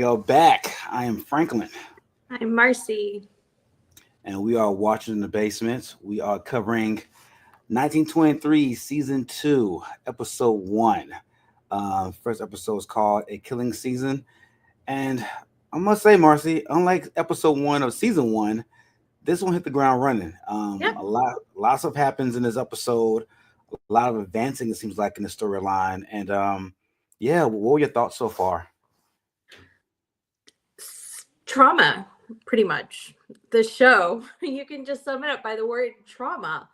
we are back. I am Franklin, I'm Marcy. and we are watching in the basement. We are covering 1923 season 2, episode 1. First episode is called "A Killing Season," and I must say, Marcy, unlike episode 1 of season 1, this one hit the ground running. Yep. Lots of happens in this episode. A lot of advancing, it seems like, in the storyline. And yeah, what were your thoughts so far? Trauma, pretty much. The show, you can just sum it up by the word trauma.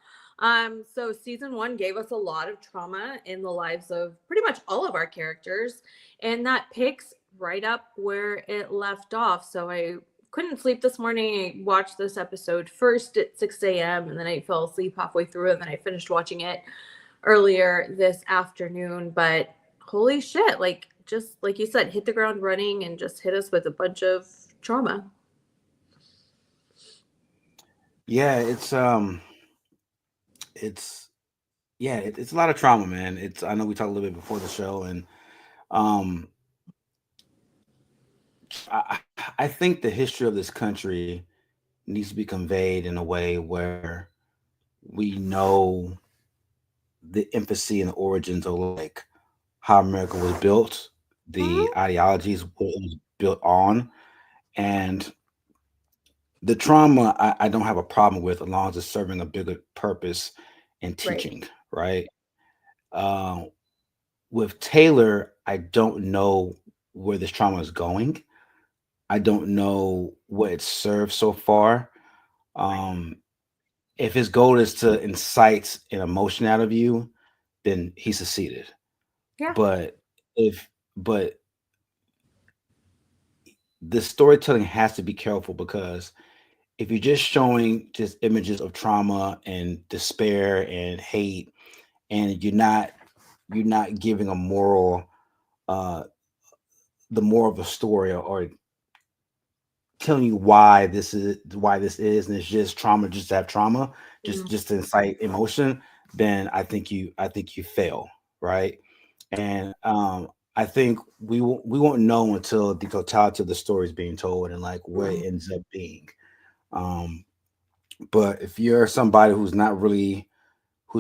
So season one gave us a lot of trauma in the lives of pretty much all of our characters, and that picks right up where it left off. So I couldn't sleep this morning. I watched this episode first at 6 a.m. and then I fell asleep halfway through, and then I finished watching it earlier this afternoon. But holy shit, like just like you said, hit the ground running and just hit us with a bunch of trauma. Yeah, it's it's a lot of trauma, man. It's I know we talked a little bit before the show, and um, I think the history of this country needs to be conveyed in a way where we know the infancy and the origins of like how America was built, the Mhm. ideologies what it was built on, and the trauma. I don't have a problem with as long as it's serving a bigger purpose in Right. teaching, right? Uh, with Taylor, I don't know where this trauma is going. I don't know what it served so far. Right. Um, if his goal is to incite an emotion out of you, then he succeeded. Yeah. But if but the storytelling has to be careful because if you're just showing just images of trauma and despair and hate, and you're not giving a moral, uh, the moral of the story, or telling you why this is, and it's just trauma just to have trauma, just Mhm. just to incite emotion, then I think you fail, right? And I think we won't know until the totality of the story is being told and like what it Mhm. ends up being. um but if you're somebody who's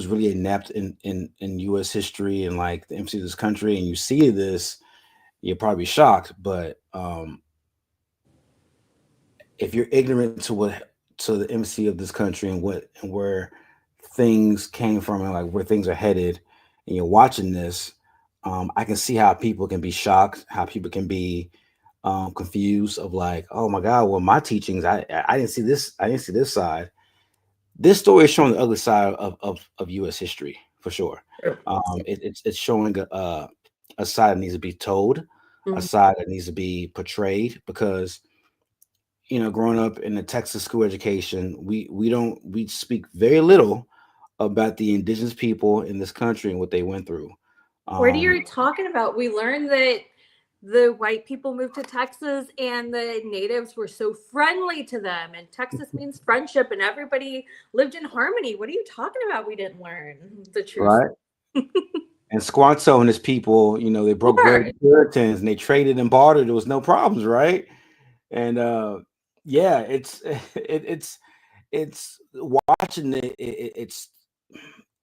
really inept in US history and like the MC of this country, and you see this, you're probably shocked. But if you're ignorant to the MC of this country and where things came from and like where things are headed, and you're watching this, I can see how people can be shocked, how people can be confused of like, oh my god, well my teachings, I didn't see this, I didn't see this side. This story is showing the other side of U.S. history for sure. True. It's showing a side that needs to be told, a Mhm. side that needs to be portrayed, because growing up in the Texas school education, we speak very little about the indigenous people in this country and what they went through. What are Um, you talking about? We learned that the white people moved to Texas and the natives were so friendly to them, and Texas means friendship and everybody lived in harmony. What are you talking about? We didn't learn the truth. right? And Squanto and his people, they Of broke bread with course. the Puritans and they traded and bartered. There was no problems, right? And yeah, it's watching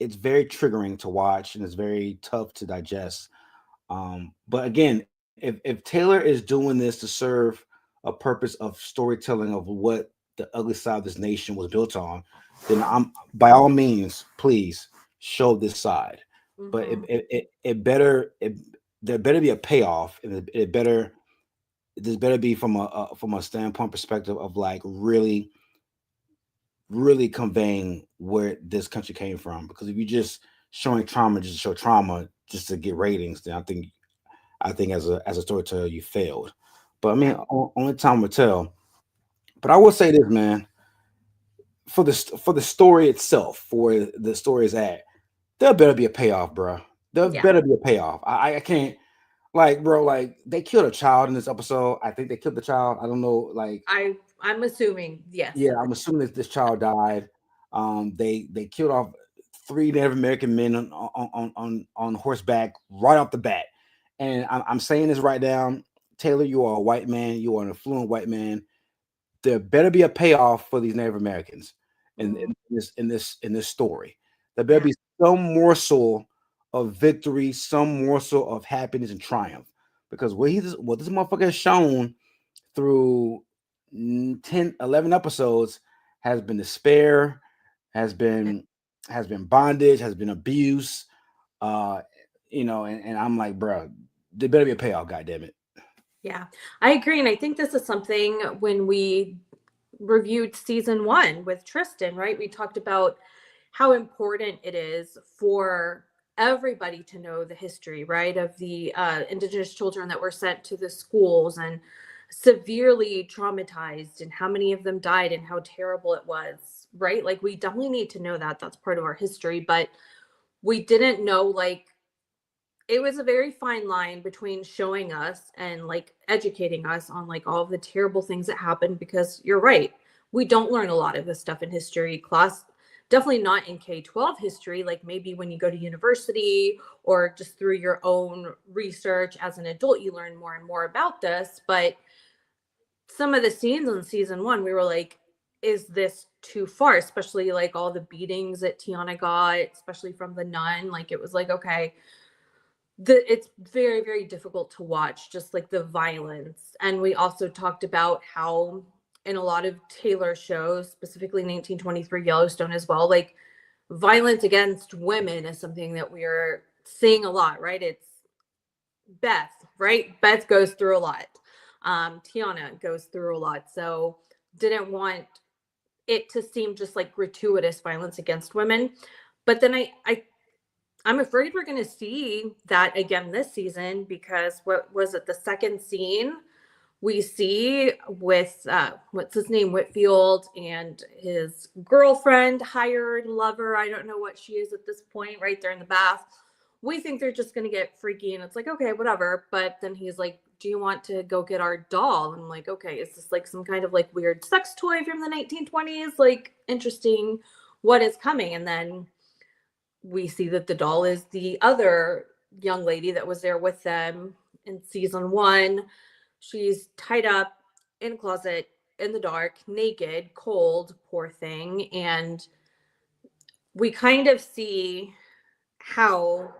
it's very triggering to watch, and it's very tough to digest. But again, if Taylor is doing this to serve a purpose of storytelling of what the ugly side of this nation was built on, then I'm by all means, please show this side. But Hmm. there better be a payoff, and it better this better be from a standpoint perspective of like really conveying where this country came from. Because if you're just showing trauma just to show trauma just to get ratings, then I think as a storyteller you failed. But I Yeah. mean, only time will tell. But I will say this, man, for the story itself, for the story is at, there better be a payoff, bro. There Yeah. better be a payoff. I can't, like, bro, like they killed a child in this episode. I think they killed the child. I don't know, like, I'm assuming yes. yeah, I'm assuming that this child died. They killed off three Native American men on horseback right off the bat. And I'm saying this right now. Taylor, you are a white man. You are an affluent white man. There better be a payoff for these Native Americans Mhm. in this story. There better Yeah. be some morsel of victory, some morsel of happiness and triumph. Because what this motherfucker has shown through 10, 11 episodes has been despair, has been bondage, has been abuse. Uh, and I'm like, bro, there better be a payoff, goddamn it. Yeah, I agree. And I think this is something when we reviewed season one with Tristan, right? We talked about how important it is for everybody to know the history, right, of the Indigenous children that were sent to the schools and severely traumatized, and how many of them died and how terrible it was, right? Like, we definitely need to know that. That's part of our history. But we didn't know, like, it was a very fine line between showing us and like educating us on like all of the terrible things that happened, because you're right, we don't learn a lot of this stuff in history class, definitely not in K-12 history. Like, maybe when you go to university or just through your own research as an adult, you learn more and more about this. But some of the scenes in season one, we were like, is this too far? Especially like all the beatings that Tiana got, especially from the nun. Like, it was like, okay, it's very, very difficult to watch, just like the violence. And we also talked about how in a lot of Taylor shows, specifically 1923 Yellowstone as well, like violence against women is something that we are seeing a lot, right? It's Beth, right? Beth goes through a lot. Tiana goes through a lot. So didn't want it to seem just like gratuitous violence against women. But then I'm afraid we're going to see that again this season, because what was it, the second scene we see with what's his name, Whitfield, and his girlfriend, hired lover, I don't know what she is at this point, right there in the bath. We think they're just going to get freaky, and it's like, okay, whatever. But then he's like, do you want to go get our doll? And I'm like, okay, is this like some kind of like weird sex toy from the 1920s? Like, interesting, what is coming? And then we see that the doll is the other young lady that was there with them in season one. She's tied up in a closet in the dark, naked, cold, poor thing. And we kind of see how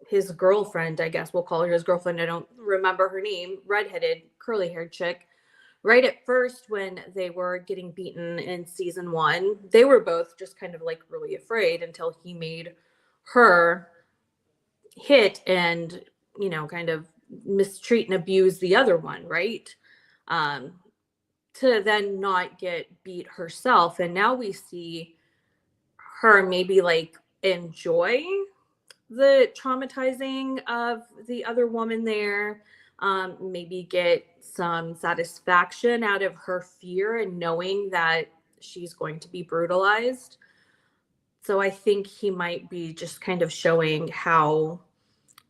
his girlfriend, I guess we'll call her his girlfriend, I don't remember her name, redheaded, curly haired chick. Right at first, when they were getting beaten in season one, they were both just kind of like really afraid until he made her hit and, kind of mistreat and abuse the other one, right? Um, to then not get beat herself. And now we see her maybe like enjoy the traumatizing of the other woman there, maybe get some satisfaction out of her fear and knowing that she's going to be brutalized. So I think he might be just kind of showing how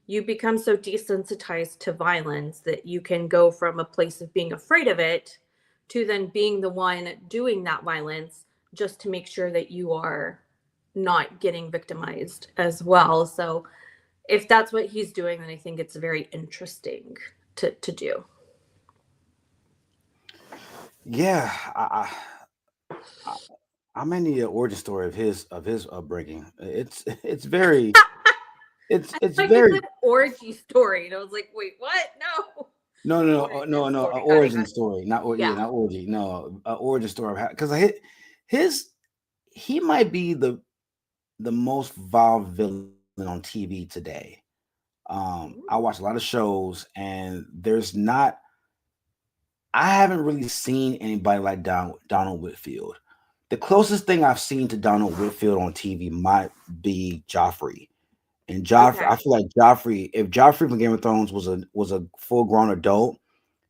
you become so desensitized to violence that you can go from a place of being afraid of it to then being the one doing that violence just to make sure that you are not getting victimized as well. So if that's what he's doing, then I think it's very interesting to do. Yeah, I, I may need an origin story of his upbringing. It's very it's Like you very said, orgy story, and I was like, wait, what? No, origin no story. Got it. origin Got it. story, not Yeah. not orgy, no origin story because his he might be the most vile villain on TV today. I watch a lot of shows, and there's not. I haven't really seen anybody like Donald Whitfield. The closest thing I've seen to Donald Whitfield on TV might be Joffrey. And Joffrey, Okay. I feel like Joffrey, if Joffrey from Game of Thrones was a full grown adult,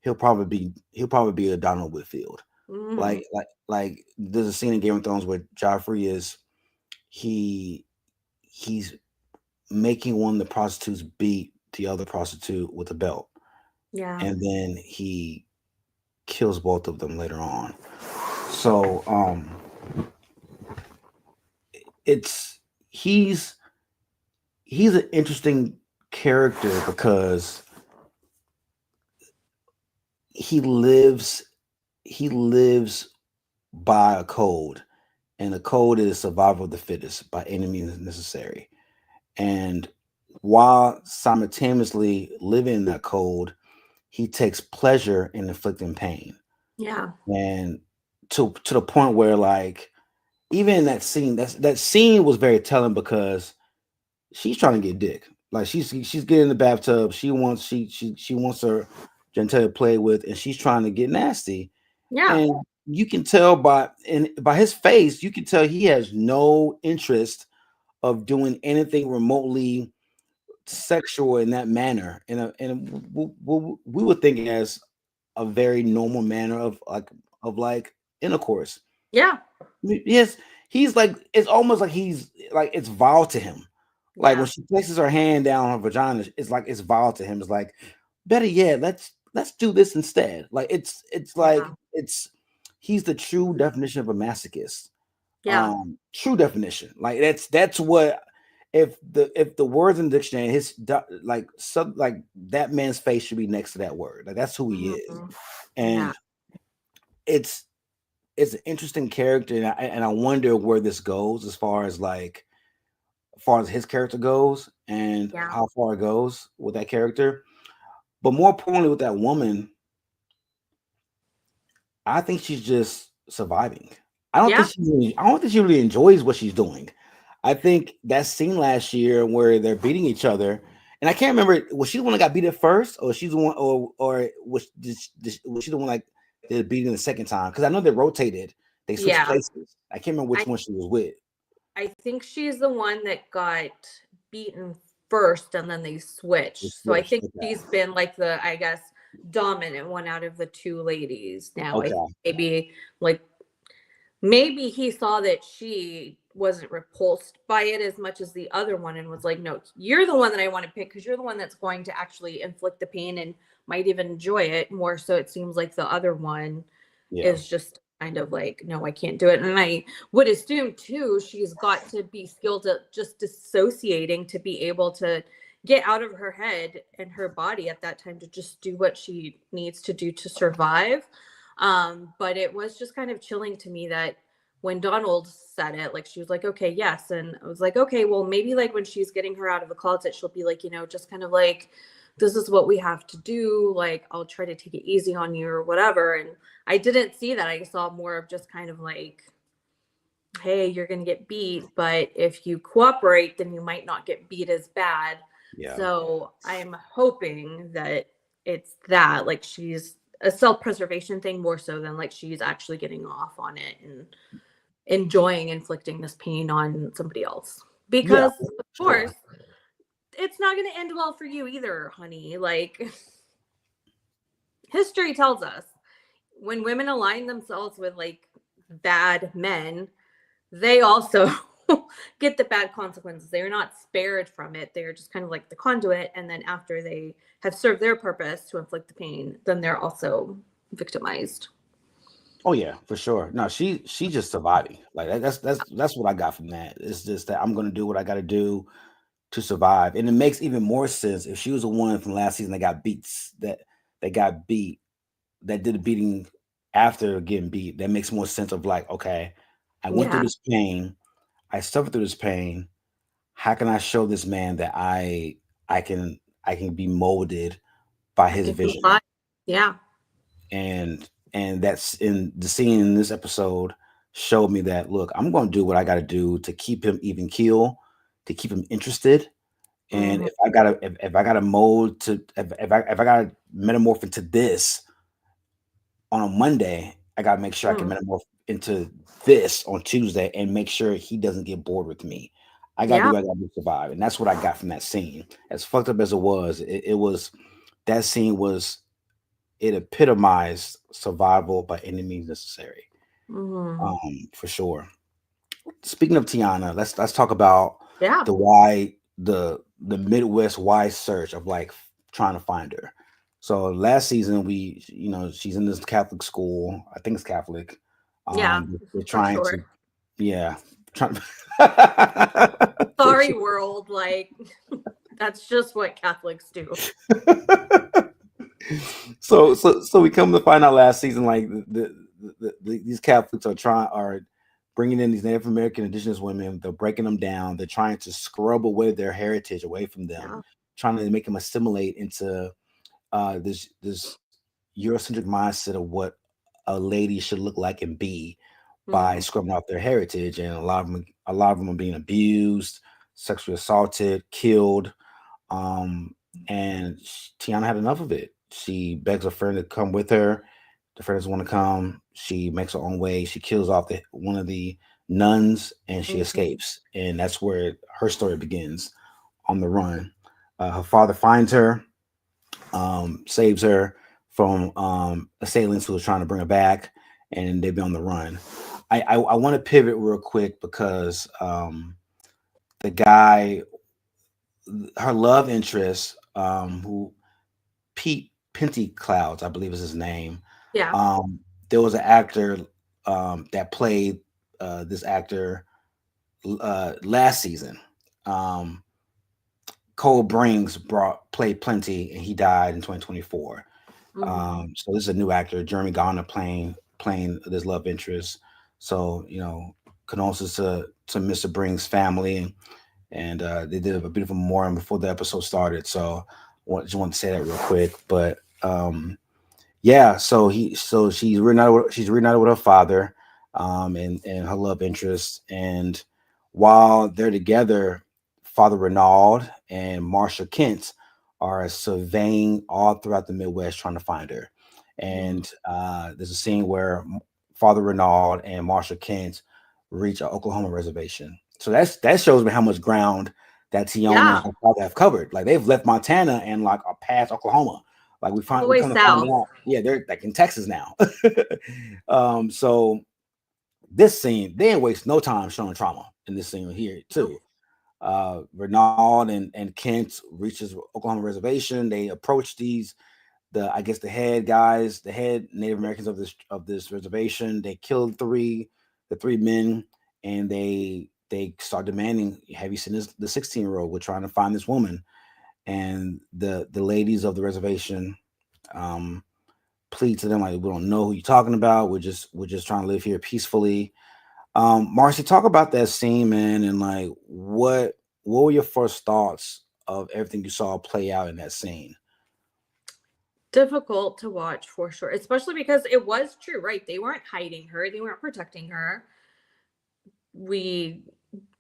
he'll probably be a Donald Whitfield. Mm, Like there's a scene in Game of Thrones where Joffrey is he he's making one of the prostitutes beat the other prostitute with a belt, yeah. and then he kills both of them later on. So it's he's he's an interesting character because he lives he lives by a code, and the code is survival of the fittest by any means necessary. And while simultaneously living that code, he takes pleasure in inflicting pain. Yeah. And to the point where, like, even in that scene, that scene was very telling because she's trying to get dick. Like she's getting in the bathtub. She wants her genitalia to play with, and she's trying to get nasty. Yeah. And you can tell by his face, you can tell he has no interest of doing anything remotely sexual in that manner. We would think as a very normal manner of intercourse. Yeah. Yes, he's like, it's almost like he's like, it's vile to him. Like when Yeah. she places her hand down her vagina, it's like it's vile to him. It's like, better yet, let's do this instead. Like it's like Yeah. it's he's the true definition of a masochist. Yeah. True definition. Like that's what, if the words in the dictionary, like like that man's face should be next to that word. Like that's who he is. Mhm. Yeah. And it's it's an interesting character, and I wonder where this goes as far as his character goes and Yeah. how far it goes with that character. But more importantly, with that woman, I think she's just surviving. Yeah. I don't think she really enjoys what she's doing. I think that scene last year where they're beating each other, and I can't remember, was she the one that got beat at first, or she's the one, or was she the one like did beating the second time? Because I know they rotated, they switched Yeah. places. I can't remember which I one she was with. I think she's the one that got beaten first and then they They switched. So I switched. think she's been like the, I guess, dominant one out of the two ladies now. I Okay. think like maybe he saw that she wasn't repulsed by it as much as the other one and was like, no, you're the one that I want to pick because you're the one that's going to actually inflict the pain and might even enjoy it more. So it seems like the other one Yeah. is just kind of like, no, I can't do it. And I would assume too, she's got to be skilled at just dissociating to be able to get out of her head and her body at that time to just do what she needs to do to survive. But it was just kind of chilling to me that when Donald said it, like she was like, okay, yes. And I was like, okay, well, maybe like when she's getting her out of the closet, she'll be like, just kind of like, this is what we have to do. Like, I'll try to take it easy on you or whatever. And I didn't see that. I saw more of just kind of like, hey, you're going to get beat, but if you cooperate, then you might not get beat as bad. Yeah. So I'm hoping that it's that, like she's a self-preservation thing more so than like she's actually getting off on it and enjoying inflicting this pain on somebody else. Yeah. Because of Sure. course, it's not going to end well for you either, honey. Like history tells us when women align themselves with like bad men, they also get the bad consequences. They're not spared from it. They're just kind of like the conduit. And then after they have served their purpose to inflict the pain, then they're also victimized. Oh yeah, for sure. No, she's just surviving. Like that's what I got from that. It's just that I'm gonna do what I got to do to survive, and it makes even more sense if she was the one from last season that got beats that got beat, that did the beating after getting beat. That makes more sense of like, okay, I went through Yeah. this pain, I suffered through this pain. How can I show this man that I can be molded by I his can vision? survive. Yeah. And that's in the scene in this episode showed me that, look, I'm going to do what I got to do to keep him even keel, to keep him interested. And Mhm. if I gotta mold to if I gotta metamorph into this on a Monday, I gotta make sure I can Mm. metamorph into this on Tuesday and make sure he doesn't get bored with me. I gotta do Yeah. what I gotta do to survive. And that's what I got from that scene. As fucked up as it was, it was, that scene was, it epitomized survival by any means necessary. Mhm. For sure. Speaking of Tiana, let's talk about Yeah. the Midwest wide search of like trying to find her. So last season she's in this Catholic school. I think it's Catholic. Yeah. They're For trying sure. to, yeah, trying for Sorry, sure. world. Like, that's just what Catholics do. So we come to find out last season, like these Catholics are bringing in these Native American indigenous women. They're breaking them down. They're trying to scrub away their heritage away from them, Yeah. trying to make them assimilate into this Eurocentric mindset of what a lady should look like and be by Mhm. scrubbing off their heritage. And a lot of them are being abused, sexually assaulted, killed. Um, and Tiana had enough of it. She begs a friend to come with her. The friend doesn't want to come. She makes her own way. She kills off one of the nuns and she Mhm. escapes. And that's where her story begins on the run. Her father finds her, saves her from assailants who was trying to bring her back, and they've been on the run. I want to pivot real quick because the guy, her love interest, who Pete Pinty Clouds, I believe is his name. Yeah. Um, there was an actor that played this actor last season. Um, Cole Brings played Plenty, and he died in 2024. Mhm. So this is a new actor, Jeremy Garner playing this love interest. So condolences to Mr. Brings' family, and they did a beautiful memoriam before the episode started. So just want to say that real quick. But yeah, so she's reunited with her father, and her love interest, and while they're together, Father Renaud and Marsha Kent are surveying all throughout the Midwest trying to find her. Mhm. And there's a scene where Father Renaud and Marsha Kent reach an Oklahoma reservation. So that shows me how much ground that Tiona and Yeah. her father have covered. Like they've left Montana and like are past Oklahoma. Like All the we way come to find south. out, yeah, they're like in Texas now. So this scene, they didn't waste no time showing trauma in this scene here Nope. too. Renaud and Kent reaches Oklahoma reservation. They approach I guess the head Native Americans of this reservation. They killed the three men, and they start demanding, "Have you seen the 16-year-old? We're trying to find this woman." And the ladies of the reservation um, plead to them like, "We don't know who you're talking about. We're just trying to live here peacefully." Marcy, talk about that scene, man, and like what were your first thoughts of everything you saw play out in that scene? Difficult to watch for sure, especially because it was true, right? They weren't hiding her, they weren't protecting her. We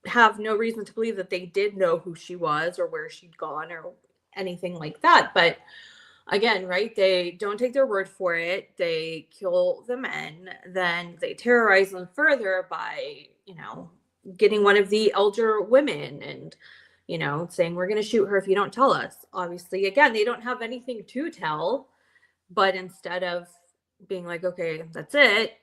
have no reason to believe that they did know who she was or where she'd gone or anything like that. But again, right, they don't take their word for it. They kill the men, then they terrorize them further by, getting one of the elder women and, saying, we're going to shoot her if you don't tell us. Obviously, again, they don't have anything to tell, but instead of being like, okay, that's it,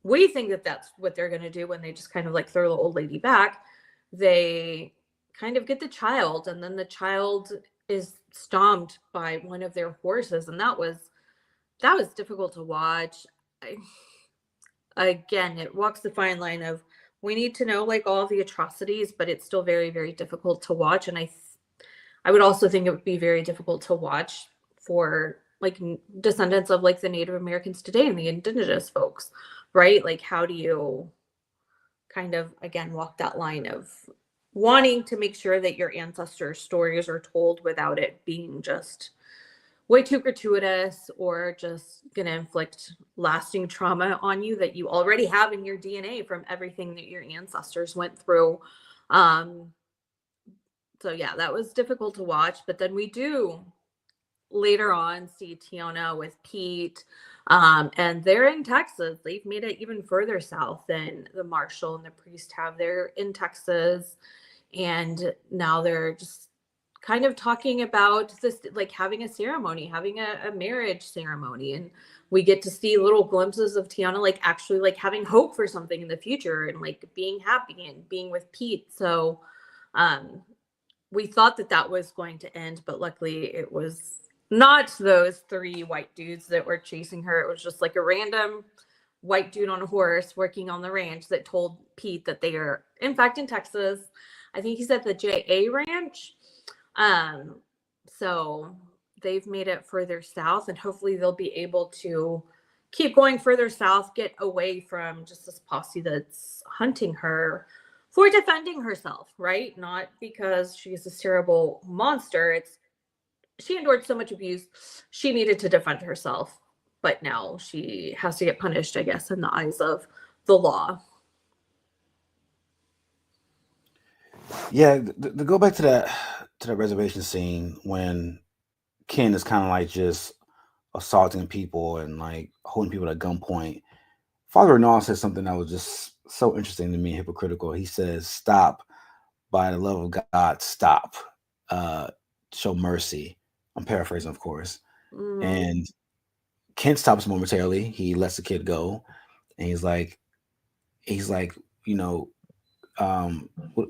we think that that's what they're going to do when they just kind of like throw the old lady back. They kind of get the child, and then the child is stomped by one of their horses, and that was difficult to watch. I, again, it walks the fine line of we need to know like all the atrocities, but it's still very, very difficult to watch. And I would also think it would be very difficult to watch for like descendants of like the Native Americans today and the indigenous folks, right? Like, how do you kind of again walk that line of wanting to make sure that your ancestors' stories are told without it being just way too gratuitous or just going to inflict lasting trauma on you that you already have in your DNA from everything that your ancestors went through. Um, so yeah, that was difficult to watch. But then we do later on see Tiana with Pete. And they're in Texas. They've made it even further south than the marshal and the priest have. They're in Texas. And now they're just kind of talking about this, like having a ceremony, having a marriage ceremony. And we get to see little glimpses of Tiana, like actually like having hope for something in the future and like being happy and being with Pete. So, um, we thought that that was going to end, but luckily it was not those three white dudes that were chasing her. It was just like a random white dude on a horse working on the ranch that told Pete that they are, in fact, in Texas. I think he said the JA Ranch. Um, so they've made it further south, and hopefully they'll be able to keep going further south, get away from just this posse that's hunting her for defending herself, right? Not because she's this terrible monster. It's she endured so much abuse. She needed to defend herself, but now she has to get punished, I guess, in the eyes of the law. Yeah, to go back to that reservation scene when Ken is kind of like just assaulting people and like holding people at gunpoint. Father Renaud says something that was just so interesting to me, hypocritical. He says, "Stop, by the love of God, stop. Uh, show mercy." I'm paraphrasing, of course. Mm, And Ken stops momentarily. He lets the kid go, and he's like, you know,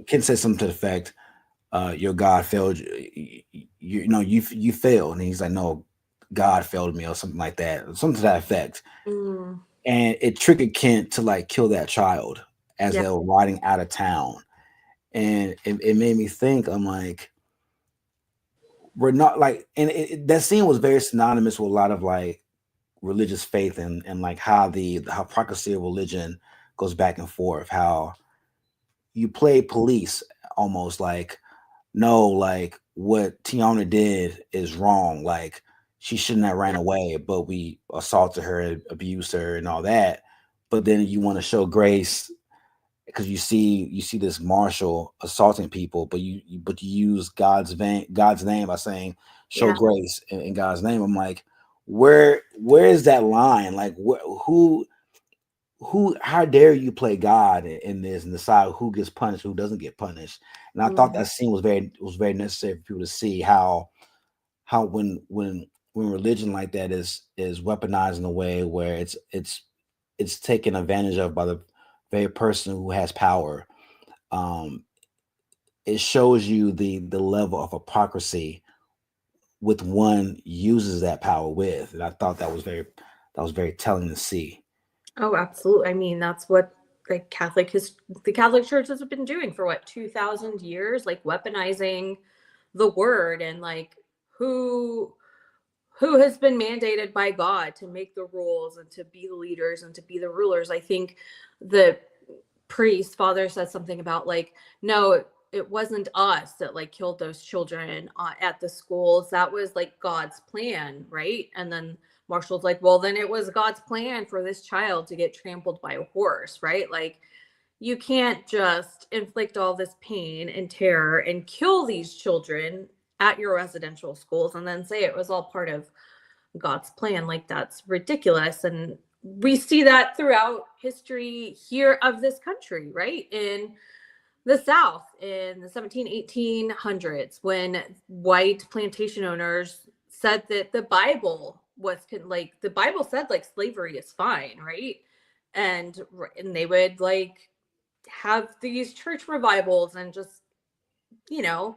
Ken says something to the effect, "Your God failed you. You failed." And he's like, "No, God failed me," or something like that, something to that effect. mm, And it triggered Kent to like kill that child as yeah, they were riding out of town. And it made me think, I'm like, we're not like, and that scene was very synonymous with a lot of like religious faith and like how the hypocrisy of religion goes back and forth, how you play police almost like, no, like what Tiana did is wrong. Like she shouldn't have ran yeah, away, but we assaulted her, abused her, and all that. But then you want to show grace because you see this marshal assaulting people, but you use God's name by saying show yeah. grace in God's name. I'm like, where is that line? Like who how dare you play God in this and decide who gets punished, who doesn't get punished? And I thought Mhm. that scene was very necessary for people to see how when religion like that is weaponized in a way where it's taken advantage of by the very person who has power. um it shows you the level of hypocrisy with one uses that power with, and I thought that was very telling to see. Oh, absolutely. I mean, that's what the Catholic Church has been doing for what, 2000 years, like weaponizing the word and like who who has been mandated by God to make the rules and to be the leaders and to be the rulers. I think the priest father said something about like, no, it wasn't us that like killed those children at the schools. That was like God's plan, right? And then Marshall's like, well, then it was God's plan for this child to get trampled by a horse, right? Like, you can't just inflict all this pain and terror and kill these children at your residential schools and then say it was all part of God's plan. Like, that's ridiculous. And we see that throughout history here of this country, right? In the South in the 1800s, when white plantation owners said that the Bible was like, the Bible said like slavery is fine, right? And they would like have these church revivals and just, you know,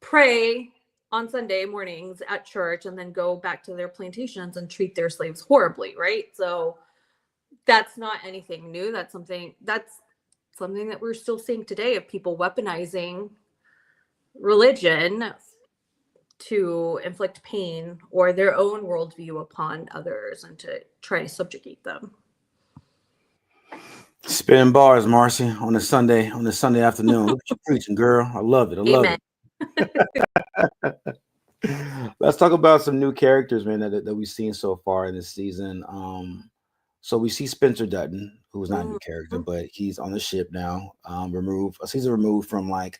pray on Sunday mornings at church and then go back to their plantations and treat their slaves horribly, right? So that's not anything new. That's something that we're still seeing today of people weaponizing religion to inflict pain or their own worldview upon others and to try to subjugate them. Spitting bars, Marcy, on this Sunday afternoon. Look at you preaching, girl. I love it. I love Amen. it. Let's talk about some new characters, man, that we've seen so far in this season. So we see Spencer Dutton, who's not a new character, Mhm. but he's on the ship now, removed a season removed from like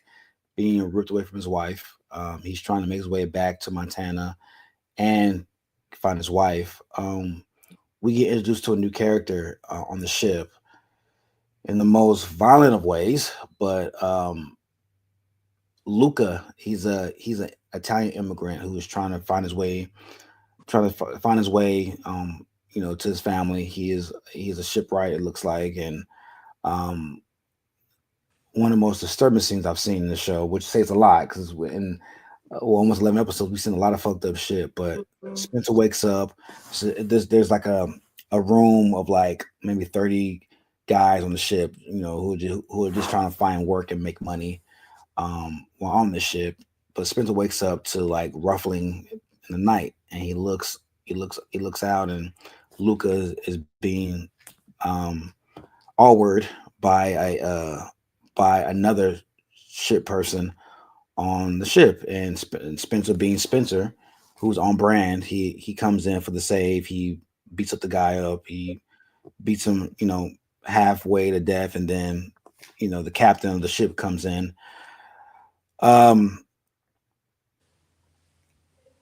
being ripped away from his wife. He's trying to make his way back to Montana and find his wife. We get introduced to a new character on the ship in the most violent of ways, but Luca, he's an Italian immigrant who is trying to find his way, to his family. He is a shipwright, it looks like, and um, one of the most disturbing scenes I've seen in the show, which says a lot because in almost 11 episodes we've seen a lot of fucked up shit. But Mhm. Spencer wakes up. So there's like a room of like maybe 30 guys on the ship, who are just trying to find work and make money while on the ship. But Spencer wakes up to like ruffling. in the night, and he looks out, and Luca is being um awed by by another ship person on the ship, and Spencer, being Spencer, who's on brand, he comes in for the save. He beats up the guy up. He beats him, halfway to death, and then, the captain of the ship comes in. Um,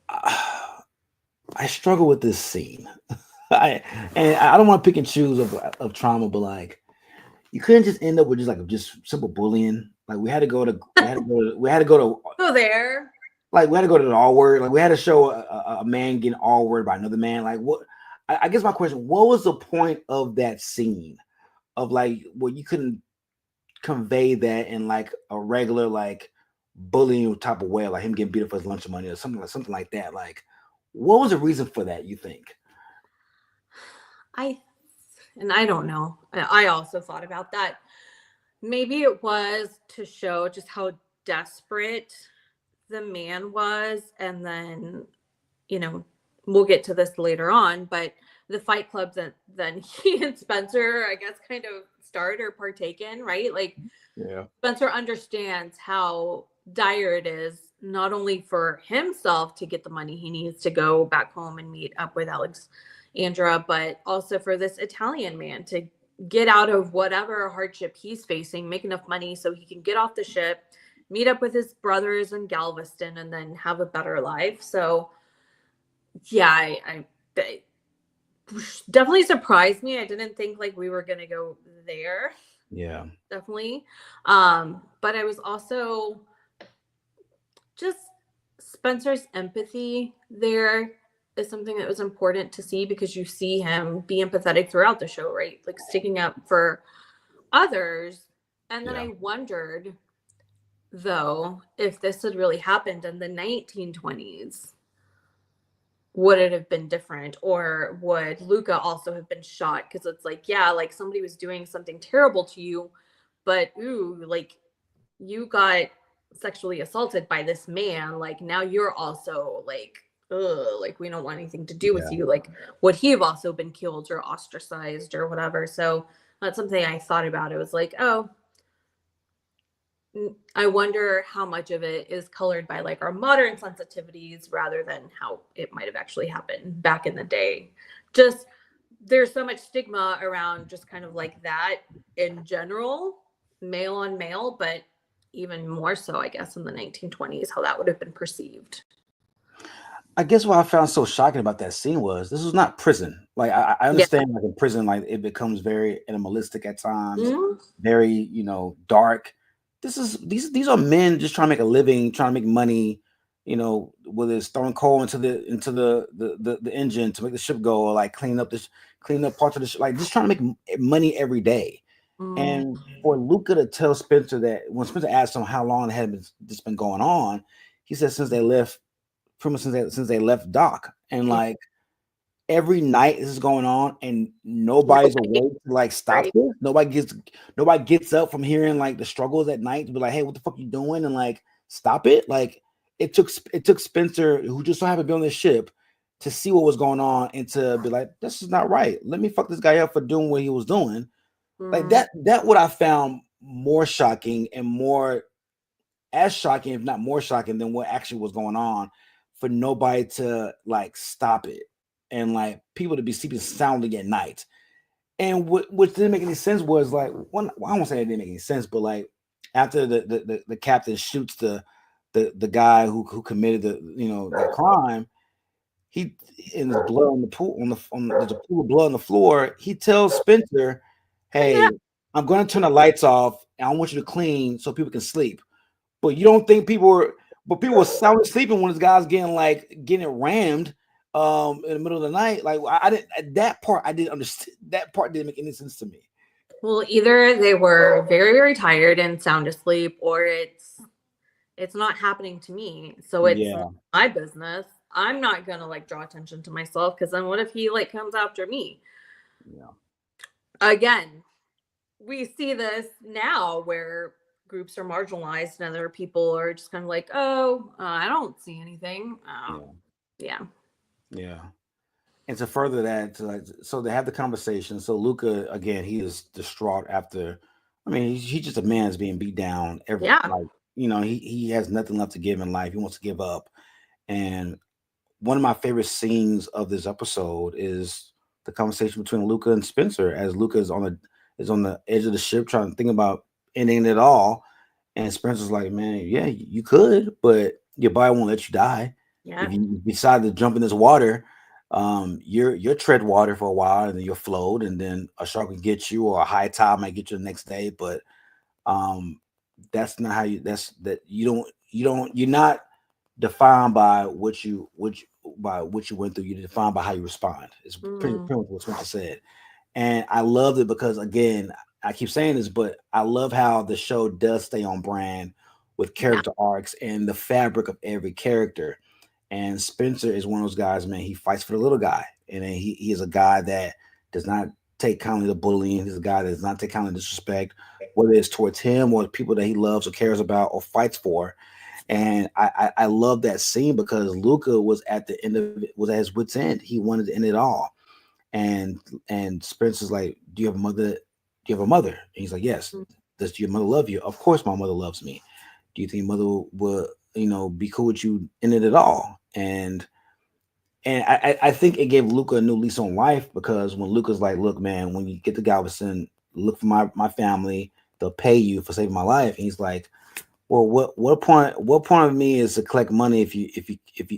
I struggle with this scene. I and I don't want to pick and choose of trauma, but like, you couldn't just end up with just simple bullying. Like, Go there. we had to go to the all word. Like, we had to show a man getting all word by another man. Like, what? I guess my question: what was the point of that scene? Of like, well, you couldn't convey that in like a regular like bullying type of way, like him getting beat up for his lunch money or something like that. Like, what was the reason for that, you think? I I don't know. I also thought about that. Maybe it was to show just how desperate the man was, and then, you know, we'll get to this later on, but the fight club that then he and Spencer, I guess, kind of start or partake in, right? Like, Yeah. Spencer understands how dire it is, not only for himself to get the money he needs to go back home and meet up with Alexandra, but also for this Italian man to get out of whatever hardship he's facing, make enough money so he can get off the ship, meet up with his brothers in Galveston, and then have a better life. So, yeah, I definitely surprised me. I didn't think like we were gonna go there. Yeah. Definitely. But I was also just Spencer's empathy there is something that was important to see, because you see him be empathetic throughout the show, right? Like sticking up for others. And then Yeah. I wondered, though, if this had really happened in the 1920s, would it have been different, or would Luca also have been shot? Because it's like, yeah, like somebody was doing something terrible to you, but ooh, like you got sexually assaulted by this man, like now you're also like, ugh, like we don't want anything to do with Yeah. you. Like, would he have also been killed or ostracized or whatever? So that's something I thought about. It was like, oh, I wonder how much of it is colored by like our modern sensitivities rather than how it might have actually happened back in the day. Just there's so much stigma around just kind of like that in general, male on male, but even more so, I guess, in the 1920s, how that would have been perceived. I guess what I found so shocking about that scene was this was not prison. Like, I Yeah. understand, like in prison, like it becomes very animalistic at times, Mhm. very, dark. These are men just trying to make a living, trying to make money, whether it's throwing coal into the engine to make the ship go, or like cleaning up parts of the ship, like just trying to make money every day. Mm. And for Luca to tell Spencer that, when Spencer asked him how long this been going on, he said since they left, pretty much since they left Doc, and Yeah. like every night this is going on, and nobody's Nobody, awake to like stop right? this. Nobody gets up from hearing like the struggles at night to be like, hey, what the fuck you doing, and like stop it. Like, it took Spencer, who just so happened to be on this ship, to see what was going on and to be like, this is not right. Let me fuck this guy up for doing what he was doing. Like Mm. that what I found more shocking, and more as shocking, if not more shocking, than what actually was going on, for nobody to like stop it, and like people to be sleeping soundly at night. And what didn't make any sense was like, one, well, I won't say it didn't make any sense, but like after the captain shoots the guy who committed the crime, he and there's blood on the pool there's a pool of blood on the floor. He tells Spencer, Yeah. "Hey, I'm going to turn the lights off, and I want you to clean so people can sleep." But you don't think people were sound sleeping when this guy's getting rammed in the middle of the night. Like, I didn't, at that part I didn't understand. That part didn't make any sense to me. Well, either they were very, very tired and sound asleep, or it's not happening to me, so it's not Yeah, my business. I'm not gonna like draw attention to myself, because then what if he like comes after me yeah, again? We see this now where groups are marginalized and other people are just kind of like, oh, I don't see anything. yeah. Yeah. Yeah. And to further that, so they have the conversation. So Luca, again, he is distraught after. I mean, he's just a man that's being beat down. Yeah. Like, he has nothing left to give in life. He wants to give up. And one of my favorite scenes of this episode is the conversation between Luca and Spencer as Luca is on the edge of the ship trying to think about ending it all. And Spencer's like, man, yeah, you could, but your body won't let you die. If Yeah. you decide to jump in this water, you'll tread water for a while and then you'll float, and then a shark will get you, or a high tide might get you the next day. But um, that's not how you. That's that you're not defined by what you went through. You're defined by how you respond. It's Mm. pretty much what Spencer said. And I loved it because, again, I keep saying this, but I love how the show does stay on brand with Yeah. character arcs and the fabric of every character. And Spencer is one of those guys, man. He fights for the little guy, and then he is a guy that does not take kindly to bullying. He's a guy that does not take kindly to disrespect, whether it's towards him or the people that he loves or cares about or fights for. And I love that scene because Luca was at the end of it, was at his wit's end. He wanted to end it all. And and Spencer's like, "Do you have a mother? Do you have a mother?" And he's like, "Yes." Mm. Does your mother love you? Of course, my mother loves me. Do you think your mother would, be cool with you in it at all? And I think it gave Luca a new lease on life because when Luca's like, "Look, man, when you get to Galveston, look for my family. They'll pay you for saving my life." And he's like, "Well, what point of me is to collect money if you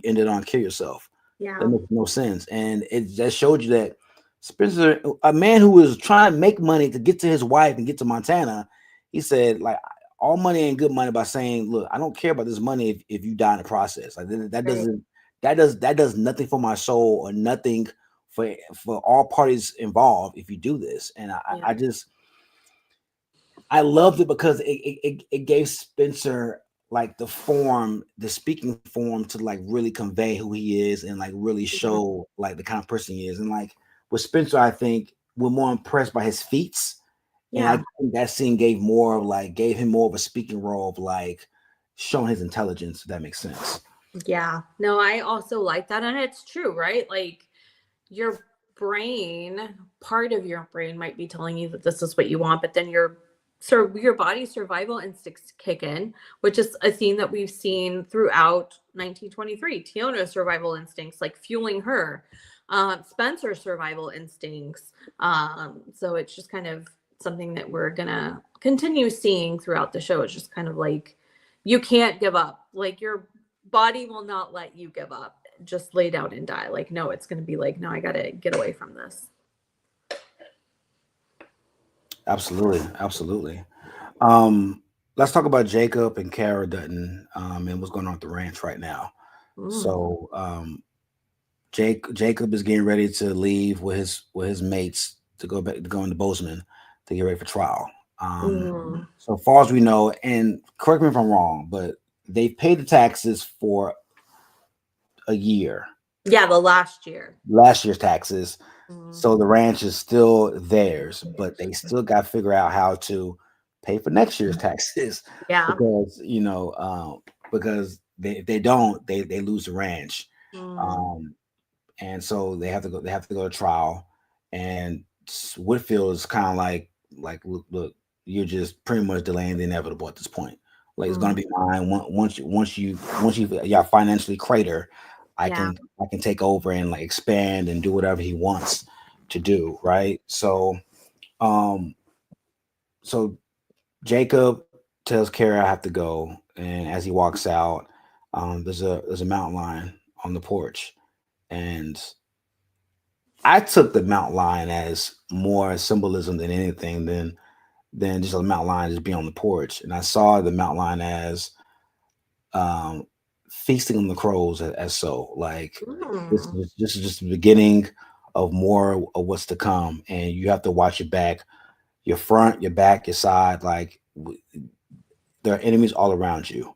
ended on kill yourself? That Yeah. makes no sense." And it just showed you that Spencer, a man who was trying to make money to get to his wife and get to Montana, he said, like, all money ain't good money, by saying, "Look, I don't care about this money if you die in the process. Like, that Right. doesn't that does nothing for my soul or nothing for all parties involved if you do this." And Yeah. I loved it because it gave Spencer like the speaking form to like really convey who he is and like really Mhm. show like the kind of person he is. And like with Spencer, I think we're more impressed by his feats. And I Yeah. think that scene gave him more of a speaking role of like showing his intelligence, if that makes sense. Yeah. No, I also like that. And it's true, right? Like your brain, part of your brain might be telling you that this is what you want, but then your body's survival instincts kick in, which is a theme that we've seen throughout 1923. Tiona's survival instincts, like fueling her, Spencer's survival instincts. So it's just kind of something that we're gonna continue seeing throughout the show. It's just kind of like you can't give up. Like your body will not let you give up. Just lay down and die. Like, no, it's going to be like, no, I got to get away from this. Absolutely, absolutely. Um, let's talk about Jacob and Kara Dutton, and what's going on at the ranch right now. Mm. So Jacob is getting ready to leave with his mates to go into Bozeman to get ready for trial. Mm. So far as we know, and correct me if I'm wrong, but they've paid the taxes for a year, Yeah, the last year. last year's taxes. Mm. So the ranch is still theirs, but they still got to figure out how to pay for next year's taxes Yeah. because because if they don't, they lose the ranch. Mm. Um, and so they have to go to trial. And Whitfield is kind of like, look, you're just pretty much delaying the inevitable at this point. Like, it's gonna Mm. be mine. Once you financially crater, I Yeah. can I can take over and like expand and do whatever he wants to do, right? Um so Jacob tells Kara, I have to go, and as he walks out, there's a mountain lion on the porch. And I took the mountain lion as more symbolism than anything than just a mountain lion just being on the porch. And I saw the mountain lion as um, feasting on the crows, as so like Mm. this is just the beginning of more of what's to come. And you have to watch your back, your front, your back, your side. Like, there are enemies all around you.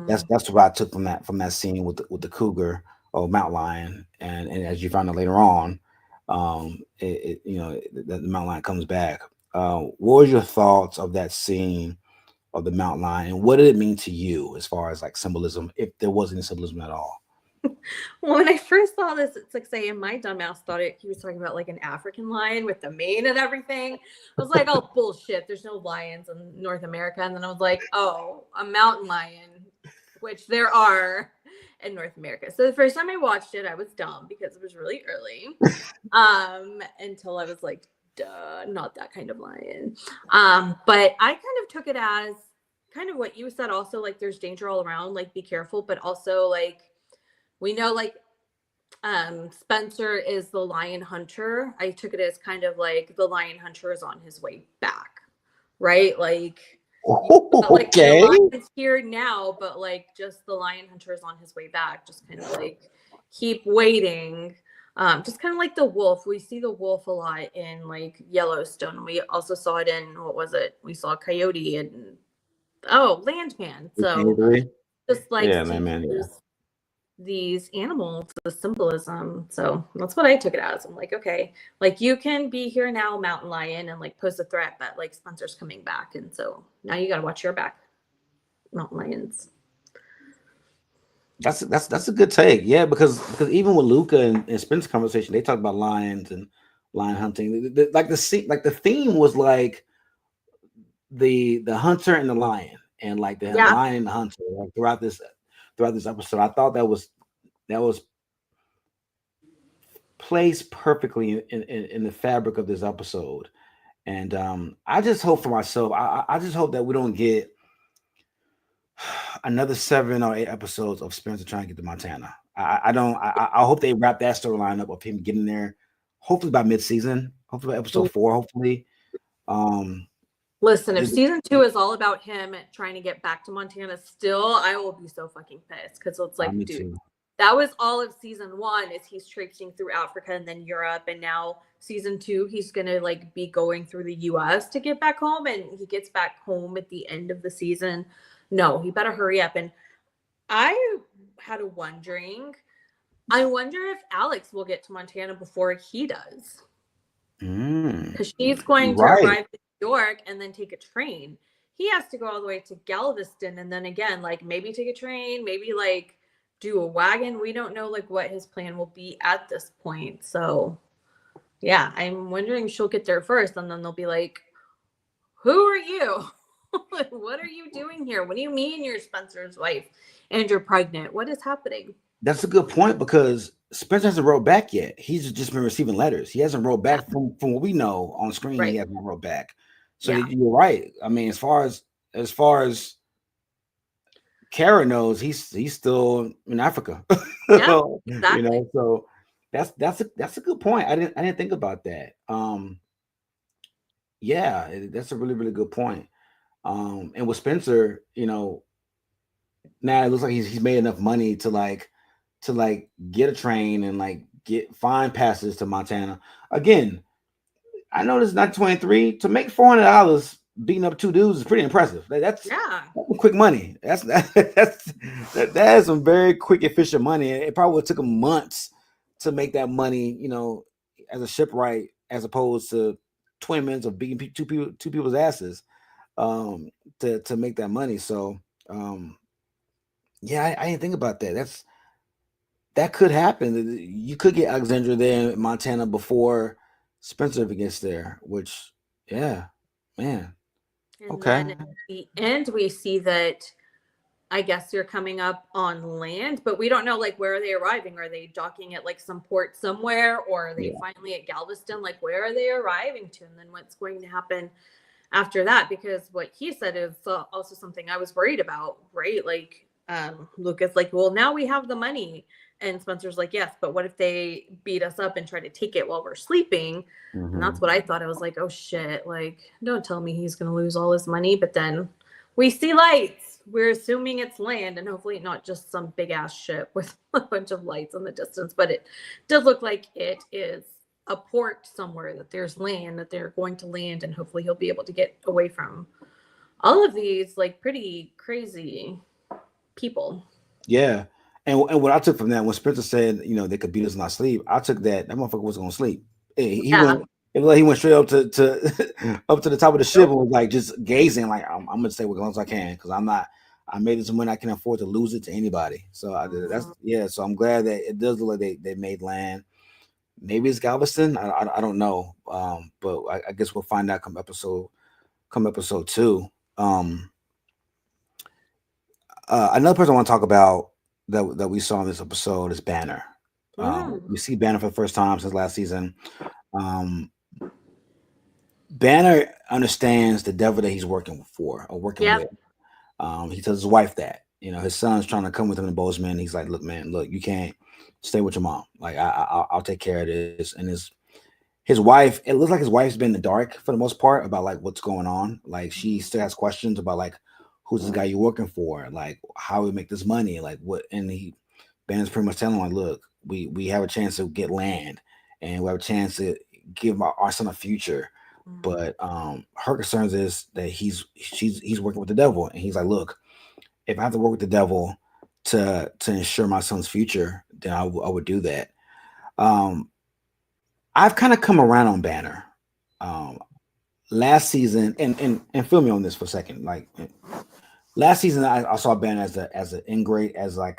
That's Mm. that's what I took from that scene with the cougar or mountain lion. And as you find out later on, the mountain lion comes back. What was your thoughts of that scene of the mountain lion, and what did it mean to you as far as like symbolism, if there was any symbolism at all? Well, when I first saw this at 6 a.m., my dumbass thought he was talking about like an African lion with the mane and everything. I was like, oh, bullshit. There's no lions in North America. And then I was like, oh, a mountain lion, which there are in North America. So the first time I watched it, I was dumb because it was really early. Until I was like, duh, not that kind of lion. But I kind of took it as kind of what you said also, like there's danger all around, like be careful, but also like we know like Spencer is the lion hunter. I took it as kind of like the lion hunter is on his way back, right? Like like the Okay. lion's here now, but like just the lion hunter is on his way back. Just kind of like keep waiting. Just kind of like the wolf. We see the wolf a lot in like Yellowstone. We also saw it in what was it? We saw coyote and Landman. So just likes Yeah, to man, yeah. use these animals, the symbolism. So that's what I took it as. I'm like, okay, like you can be here now, mountain lion, and like pose a threat, but like Spencer's coming back, and so now you got to watch your back, mountain lions. That's a good take. Yeah, because even with Luca and Spencer's conversation, they talk about lions and lion hunting. Like the theme was like the hunter and the lion, and like the Yeah, lion and the hunter, like throughout this episode. I thought that was placed perfectly in the fabric of this episode. And I just hope for myself, I just hope that we don't get another 7 or 8 episodes of Spencer trying to get to Montana. I don't. I hope they wrap that storyline up of him getting there. Hopefully by mid-season. Hopefully by episode 4. Hopefully. Listen, if season 2 is all about him trying to get back to Montana, still, I will be so fucking pissed because it's like, me dude, too. that was all of season 1 is he's traipsing through Africa and then Europe, and now season 2 he's gonna like be going through the US to get back home, and he gets back home at the end of the season. No, he better hurry up. And I had a wondering, I wonder if Alex will get to Montana before he does. Because she's going to arrive in New York and then take a train. He has to go all the way to Galveston and then again, like maybe take a train, maybe like do a wagon. We don't know like what his plan will be at this point. So yeah, I'm wondering if she'll get there first and then they'll be like, who are you? What are you doing here? What do you mean you're Spencer's wife and you're pregnant? What is happening? That's a good point because Spencer hasn't wrote back yet. He's just been receiving letters. He hasn't wrote back from what we know on screen. Right. He hasn't wrote back. So you're right. I mean, as far as Kara knows, he's still in Africa. Yeah, exactly. You know, so that's a good point. I didn't think about that. Yeah, that's a really, really good point. And with Spencer, you know, now it looks like he's made enough money to get a train and like find passes to Montana. Again, I know this is not 23 to make $400 beating up 2 dudes is pretty impressive. That's quick money. That is some very quick, efficient money. It probably took him months to make that money, you know, as a shipwright, as opposed to 20 minutes of beating two people's asses to make that money. So yeah, I didn't think about that. That could happen. You could get Alexandra there in Montana before Spencer ever gets there, which, yeah, man. And then at the end, we see that I guess they're coming up on land, but we don't know like where are they arriving? Are they docking at like some port somewhere, or are they finally at Galveston? Like where are they arriving to? And then what's going to happen after that? Because what he said is also something I was worried about, right? Like Lucas, like, well, now we have the money. And Spencer's like, yes, but what if they beat us up and try to take it while we're sleeping? Mm-hmm. And that's what I thought. I was like, oh shit, like, don't tell me he's going to lose all his money. But then we see lights. We're assuming it's land and hopefully not just some big ass ship with a bunch of lights in the distance. But it does look like it is a port somewhere, that there's land, that they're going to land, and hopefully he'll be able to get away from all of these like pretty crazy people. Yeah. And what I took from that, when Spencer said, you know, they could beat us in our sleep, I took that motherfucker was gonna sleep. He went straight up to up to the top of the ship and was like just gazing, like I'm gonna stay with as long as I can, because I'm I made this money. I can afford to lose it to anybody. So that's Mhm. yeah. So I'm glad that it does look like they made land. Maybe it's Galveston. I don't know. But I guess we'll find out come episode two. Um, Another person I want to talk about that we saw in this episode is Banner. Mm. We see Banner for the first time since last season. Um, Banner understands the devil that he's working for or working Yep. with. He tells his wife that his son's trying to come with him to Bozeman. He's like, "Look, man, look, you can't stay with your mom. Like, I'll take care of this." And his wife, it looks like his wife's been in the dark for the most part about like what's going on. Like, she Mhm. still has questions about like who's this guy you're working for, like how we make this money, like what. And Banner's pretty much telling him like, "Look, we have a chance to get land, and we have a chance to give our son a future." Mhm. But her concerns is that he's working with the devil, and he's like, "Look, if I have to work with the devil to ensure my son's future, then I would do that." Um, I've kind of come around on Banner. Um, Last season, and feel me on this for a second. Like last season, I saw Banner as an ingrate, as a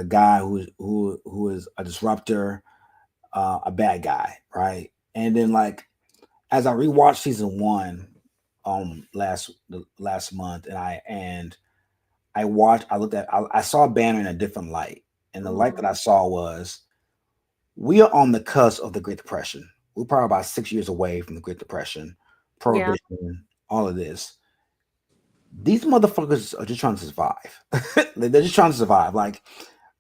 guy who is a disruptor, a bad guy, right? And then like as I rewatched season one, last month, I looked at, I saw Banner in a different light, and the light that Mhm. I saw was we are on the cusp of the Great Depression. We're probably about 6 years away from the Great Depression, Yeah. Prohibition, all of this. These motherfuckers are just trying to survive. They're just trying to survive. Like,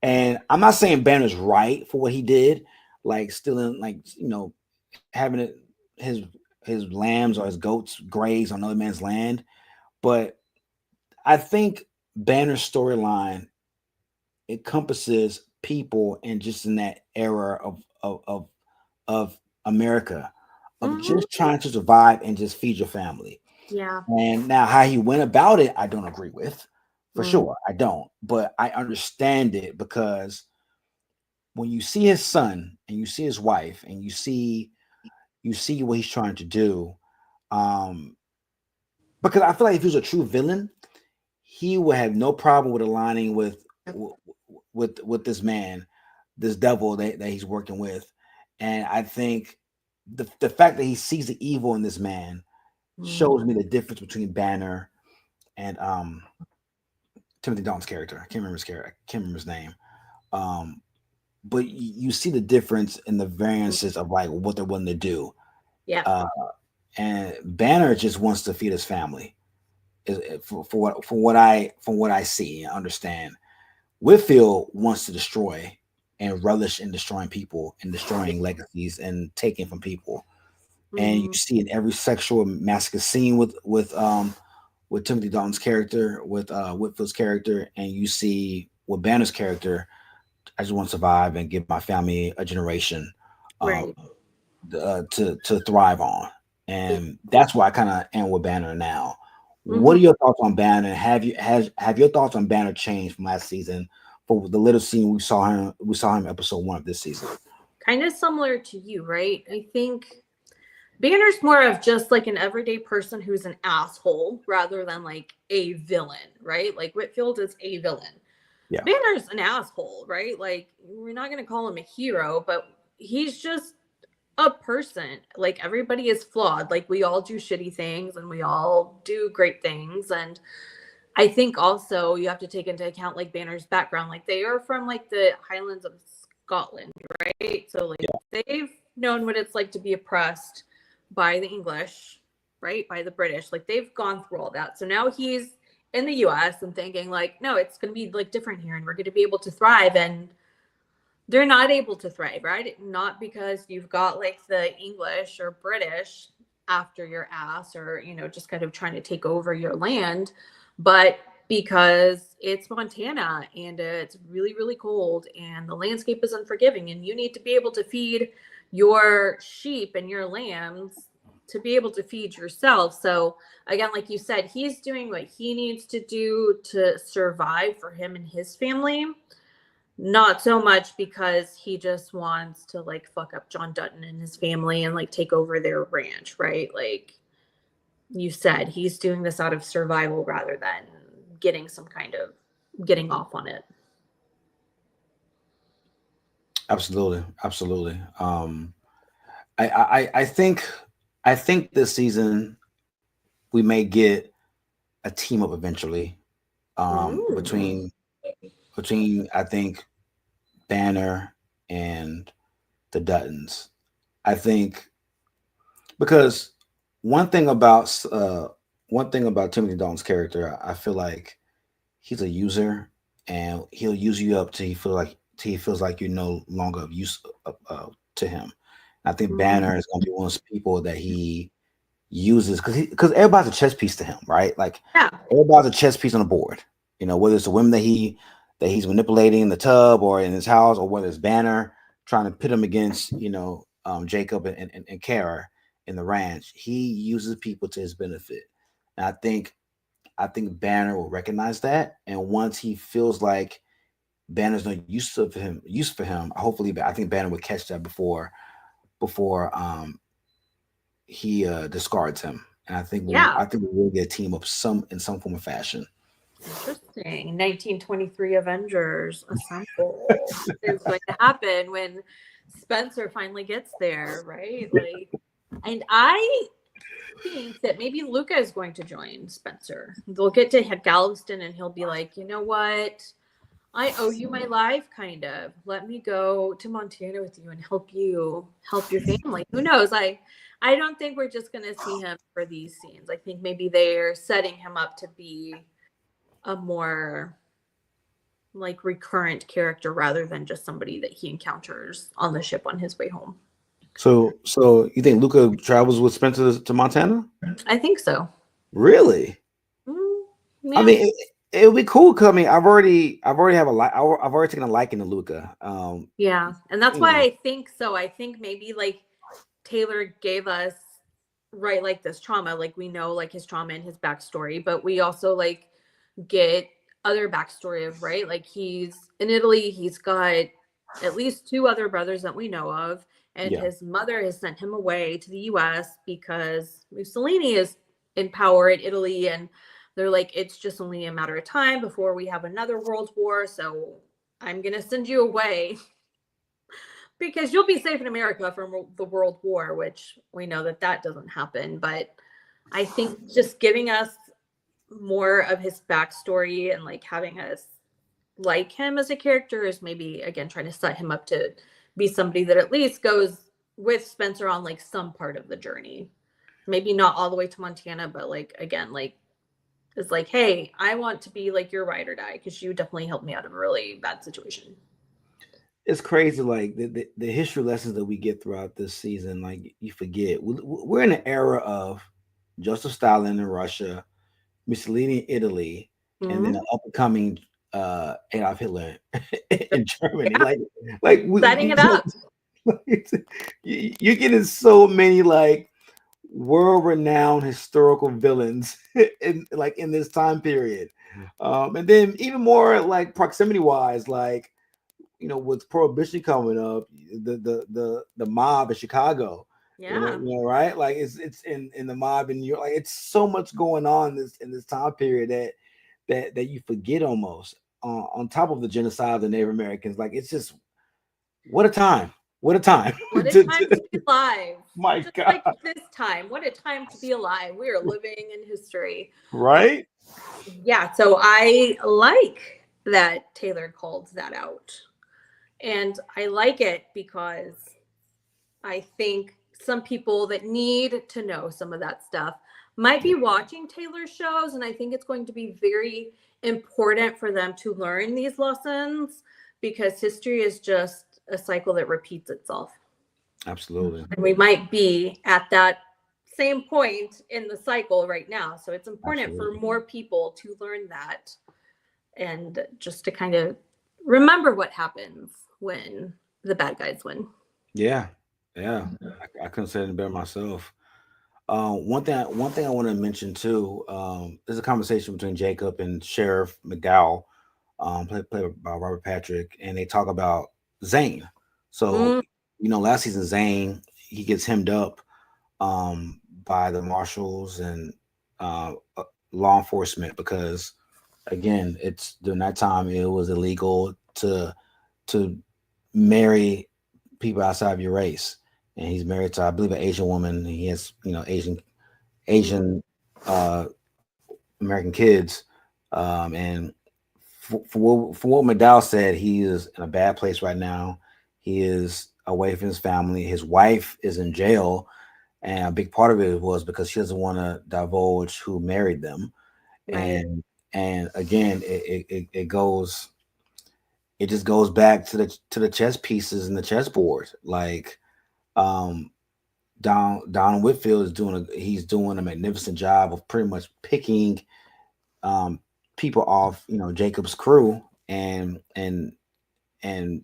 and I'm not saying Banner's right for what he did, like stealing, like having his his lambs or his goats graze on another man's land. But I think Banner's storyline encompasses people and just in that era of America of Mhm. just trying to survive and just feed your family. Yeah. And now how he went about it, I don't agree with, for Mm. sure. I don't, but I understand it because when you see his son and you see his wife and you see what he's trying to do, um, because I feel like if he was a true villain, he would have no problem with aligning with this man, this devil that he's working with. And I think the fact that he sees the evil in this man Mm. shows me the difference between Banner and Timothy Dalton's character. I can't remember his character. I can't remember his name. Um, but you see the difference in the variances of like what they're willing to do. Yep. Uh, and Banner just wants to feed his family. For what I see and understand, Whitfield wants to destroy and relish in destroying people and destroying legacies and taking from people. And you Mhm. see in every sexual massacre scene with Timothy Dalton's character, with Whitfield's character, and you see with Banner's character, I just want to survive and give my family a generation um, Right. to thrive on, Yeah. and that's why I kind of am with Banner now. What Mhm. are your thoughts on Banner? Have your thoughts on Banner changed from last season for the little scene we saw him episode one of this season? Kind of similar to you, right? I think Banner's more of just like an everyday person who's an asshole rather than like a villain, right? Like Whitfield is a villain. Yeah, Banner's an asshole, right? Like we're not going to call him a hero, but he's just a person. Like everybody is flawed. Like we all do shitty things and we all do great things. And I think also you have to take into account like Banner's background. Like they are from like the Highlands of Scotland, right? So like yeah, they've known what it's like to be oppressed by the English, right? By the British. Like they've gone through all that. So now he's in the US and thinking like, no, it's going to be like different here and we're going to be able to thrive. And they're not able to thrive, right? Not because you've got like the English or British after your ass or, just kind of trying to take over your land, but because it's Montana and it's really, really cold and the landscape is unforgiving and you need to be able to feed your sheep and your lambs to be able to feed yourself. So, again, like you said, he's doing what he needs to do to survive for him and his family, not so much because he just wants to like fuck up John Dutton and his family and like take over their ranch, right? Like you said, he's doing this out of survival rather than getting some kind of getting off on it. Absolutely, absolutely. I think this season we may get a team up eventually. Mm. Between I think Banner and the Duttons. I think because one thing about one thing about Timothy Dalton's character, I feel like he's a user, and he'll use you up till he feels like you're no longer of use to him. I think Mm. Banner is going to be one of those people that he uses because everybody's a chess piece to him, right? Like Yeah. everybody's a chess piece on the board. Whether it's the women that he's manipulating in the tub or in his house, or whether it's Banner trying to pit him against Jacob and Kara in the ranch. He uses people to his benefit, and I think Banner will recognize that, and once he feels like Banner's no use for him, hopefully, I think Banner would catch that before he discards him, and Yeah. I think we will get a team up in some form of fashion. Interesting. 1923 Avengers Assemble is going to happen when Spencer finally gets there, right? Like, and I think that maybe Luca is going to join Spencer. They'll get to Galveston and he'll be like, you know what? I owe you my life, kind of. Let me go to Montana with you and help your family. Who knows? I don't think we're just gonna see him for these scenes. I think maybe they're setting him up to be a more like recurrent character rather than just somebody that he encounters on the ship on his way home. So you think Luca travels with Spencer to Montana? I think so. Really? Mm, I yeah. mean, it would be cool. 'Cause I mean, I've already have a like, I've already taken a liking to Luca. Yeah. And that's You why know, I think so. I think maybe like Taylor gave us right like this trauma, like we know like his trauma and his backstory, but we also like get other backstory of right like he's in Italy, he's got at least two other brothers that we know of, and yeah, his mother has sent him away to the US because Mussolini is in power in Italy, and they're like it's just only a matter of time before we have another world war, so I'm gonna send you away because you'll be safe in America from the World War, which we know that that doesn't happen. But I think just giving us more of his backstory and like having us like him as a character is maybe again trying to set him up to be somebody that at least goes with Spencer on like some part of the journey. Maybe not all the way to Montana, but like again, like it's like, hey, I want to be like your ride or die because you definitely helped me out of a really bad situation. it's crazy. Like the history lessons that we get throughout this season. Like you forget, we're in an era of Joseph Stalin in Russia, Mussolini in Italy, and then Mm-hmm. an up and coming Adolf Hitler in Germany. Like Setting it up. you're getting so many like world-renowned historical villains in this time period, and then even more like proximity-wise, like with prohibition coming up, the mob in Chicago, Yeah. right? Like it's in the mob in New York. Like it's so much going on in this time period that you forget almost. On top of the genocide of the Native Americans, like it's just what a time, what a time. What a time to be alive. My Just God, like this time. What a time to be alive. We are living in history. Um, right? yeah, so I like that Taylor called that out. And I like it because I think some people that need to know some of that stuff might be watching Taylor shows. And I think it's going to be very important for them to learn these lessons because history is just a cycle that repeats itself. Absolutely, And we might be at that same point in the cycle right now. So it's important for absolutely. more people to learn that and just to kind of remember what happens when the bad guys win. Yeah, yeah. I couldn't say it better myself. One thing I want to mention too. There's a conversation between Jacob and Sheriff McDowell, played by Robert Patrick, and they talk about Zane. So, Mm, last season Zane he gets hemmed up by the marshals, and law enforcement because again, it's during that time it was illegal to marry people outside of your race. And he's married to, I believe, an Asian woman. And he has, Asian uh, American kids. And for what McDowell said, he is in a bad place right now. He is away from his family. His wife is in jail, and a big part of it was because she doesn't want to divulge who married them. Right. And again, it goes, it just goes back to the chess pieces and the chessboard. Like um, Don Whitfield is he's doing a magnificent job of pretty much picking um, people off, Jacob's crew and